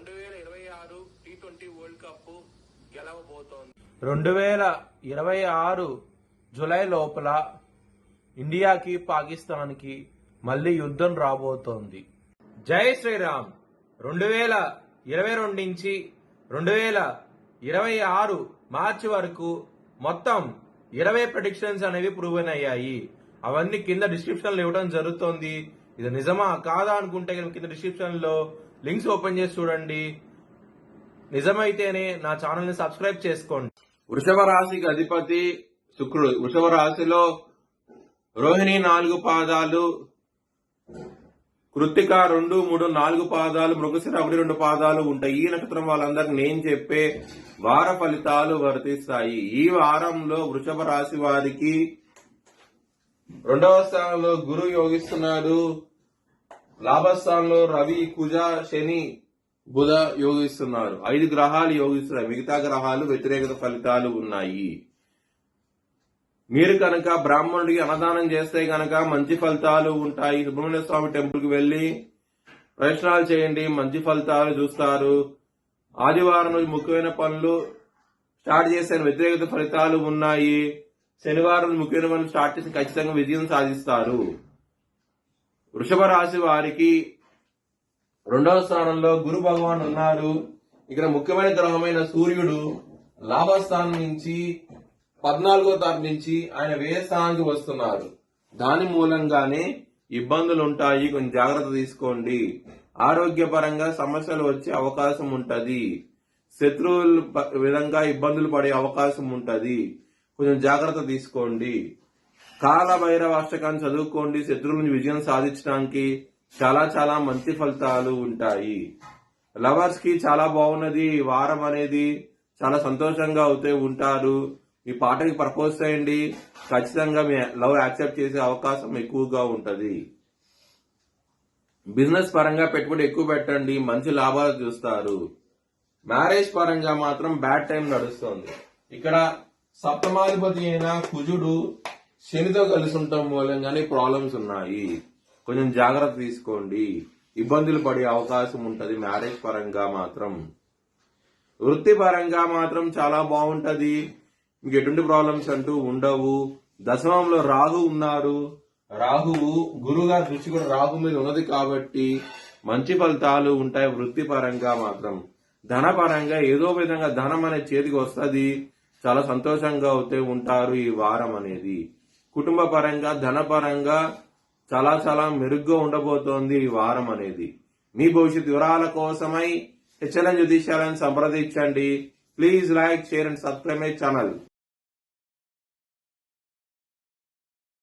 2026 T20 world cup గెలవబోతోంది. 2026 July లోపల ఇండియాకి పాకిస్తాన్కి మళ్ళీ యుద్ధం రాబోతోంది. జై శ్రీరామ్. 2022 నుంచి 2026 మార్చి వరకు మొత్తం 20 ప్రెడిక్షన్స్ అనేవి ప్రూవెన్ అయ్యాయి. అవన్నీ కింద డిస్క్రిప్షన్ లో ఇవ్వడం జరుగుతోంది. ఇది నిజమా కాదా అనుకుంటే కింద డిస్క్రిప్షన్ లో లింక్స్ ఓపెన్ చేసి చూడండి. నిజమైతేనే నా ఛానల్ ని సబ్స్క్రైబ్ చేసుకోండి. వృషభ రాశికి అధిపతి శుక్రుడు. వృషభ రాశిలో రోహిణి 4 పాదాలు, కృత్తిక 2, 3, 4 పాదాలు, మృగశిర 1, 2 పాదాలు ఉంటాయి. ఈ నక్షత్రం వాళ్ళందరికి నేను చెప్పే వార ఫలితాలు వర్తిస్తాయి. ఈ వారంలో వృషభ రాశి వారికి 2వ స్థానంలో గురు యోగిస్తున్నాడు. లాభస్థానంలో రవి, కుజ, శని, బుధ యోగిస్తున్నారు. 5 గ్రహాలు యోగిస్తున్నాయి. మిగతా గ్రహాలు వ్యతిరేకత ఫలితాలు ఉన్నాయి. మీరు కనుక బ్రాహ్మణుడికి అన్నదానం చేస్తే కనుక మంచి ఫలితాలు ఉంటాయి. సుబ్రహ్మణ్య స్వామి టెంపుల్ కి వెళ్లి ప్రదర్శనాలు చేయండి, మంచి ఫలితాలు చూస్తారు. ఆదివారం రోజు ముఖ్యమైన పనులు స్టార్ట్ చేసే వ్యతిరేకత ఫలితాలు ఉన్నాయి. శనివారం ముఖ్యమైన పనులు స్టార్ట్ చేసి ఖచ్చితంగా విజయం సాధిస్తారు. వృషభ రాశి వారికి 2వ స్థానంలో గురు భగవాన్ ఉన్నారు. ఇక్కడ ముఖ్యమైన గ్రహమైన సూర్యుడు లాభస్థానం నుంచి 14వ తారీఖు నుంచి ఆయన వ్యయ స్థానానికి వస్తున్నారు. దాని మూలంగానే ఇబ్బందులు ఉంటాయి. కొంచెం జాగ్రత్త తీసుకోండి. ఆరోగ్యపరంగా సమస్యలు వచ్చే అవకాశం ఉంటది. శత్రువుల విధంగా ఇబ్బందులు పడే అవకాశం ఉంటది. కొంచెం జాగ్రత్త తీసుకోండి. కాల భైరవ అష్టకాన్ని చదువుకోండి. శత్రువుల నుంచి విజయం సాధించడానికి చాలా చాలా మంచి ఫలితాలు ఉంటాయి. లవర్స్ కి చాలా బాగున్నది. వారం అనేది చాలా సంతోషంగా అవుతూ ఉంటారు. మీ పాటకి ప్రపోజ్ చేయండి. ఖచ్చితంగా మీ లవ్ యాక్సెప్ట్ చేసే అవకాశం ఎక్కువగా ఉంటది. బిజినెస్ పరంగా పెట్టుబడి ఎక్కువ పెట్టండి, మంచి లాభాలు చూస్తారు. మ్యారేజ్ పరంగా మాత్రం బ్యాడ్ టైం నడుస్తుంది. ఇక్కడ సప్తమాధిపతి అయిన కుజుడు శనితో కలిసి ఉండటం మూలంగానే ప్రాబ్లమ్స్ ఉన్నాయి. కొంచెం జాగ్రత్త తీసుకోండి. ఇబ్బందులు పడే అవకాశం ఉంటది. మ్యారేజ్ పరంగా మాత్రం. వృత్తి పరంగా మాత్రం చాలా బాగుంటది. మీకు ఎటువంటి ప్రాబ్లమ్స్ అంటూ ఉండవు. దశమంలో రాహు ఉన్నారు. రాహువు గురుగారి దృష్టి కూడా రాహు మీద ఉన్నది కాబట్టి మంచి ఫలితాలు ఉంటాయి. వృత్తి పరంగా మాత్రం. ధన పరంగా ఏదో విధంగా ధనం అనేది చేతికి వస్తుంది. చాలా సంతోషంగా అవుతూ ఉంటారు ఈ వారం అనేది. కుటుంబ పరంగా ధన పరంగా చాలా చాలా మెరుగ్గా ఉండబోతోంది ఈ వారం అనేది. మీ భవిష్యత్ వివరాల కోసమై హెచ్ఎల్ఎన్ జ్యోతిష్యాలను సంప్రదించండి. Please like, share and subscribe my channel.